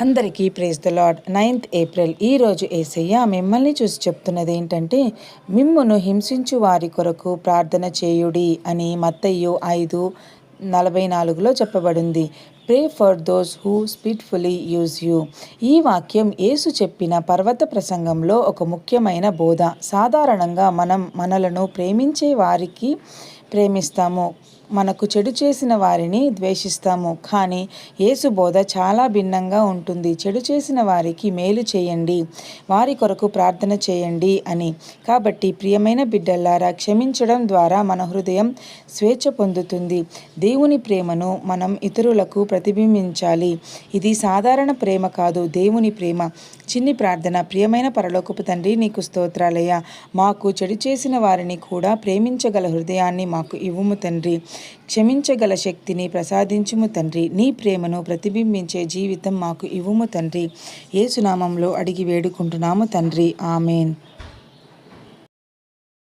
అందరికీ praise the lord. 9th April ఈరోజు యేసయ్య మిమ్మల్ని చూసి చెప్తున్నది ఏంటంటే, మిమ్మును హింసించు వారి కొరకు ప్రార్థన చేయుడి అని మత్తయి 5:44లో చెప్పబడింది. Pray for those who spitefully use you. ఈ వాక్యం యేసు చెప్పిన పర్వత ప్రసంగంలో ఒక ముఖ్యమైన బోధ. సాధారణంగా మనం మనలను ప్రేమించే వారికి ప్రేమిస్తాము, మనకు చెడు చేసిన వారిని ద్వేషిస్తాము. కానీ యేసు బోధ చాలా భిన్నంగా ఉంటుంది. చెడు చేసిన వారికి మేలు చేయండి, వారి కొరకు ప్రార్థన చేయండి అని. కాబట్టి ప్రియమైన బిడ్డలారా, క్షమించడం ద్వారా మన హృదయం స్వేచ్ఛ పొందుతుంది. దేవుని ప్రేమను మనం ఇతరులకు ప్రతిబింబించాలి. ఇది సాధారణ ప్రేమ కాదు, దేవుని ప్రేమ. చిన్ని ప్రార్థన. ప్రియమైన పరలోకపు తండ్రి, నీకు స్తోత్రాలయ్యా. మాకు చెడు చేసిన వారిని కూడా ప్రేమించగల హృదయాన్ని మాకు ఇవ్వుము తండ్రి. క్షమించగల శక్తిని ప్రసాదించుము తండ్రి. నీ ప్రేమను ప్రతిబింబించే జీవితం మాకు ఇవ్వుము తండ్రి. యేసు నామములో అడిగి వేడుకుంటున్నాము తండ్రి. ఆమేన్.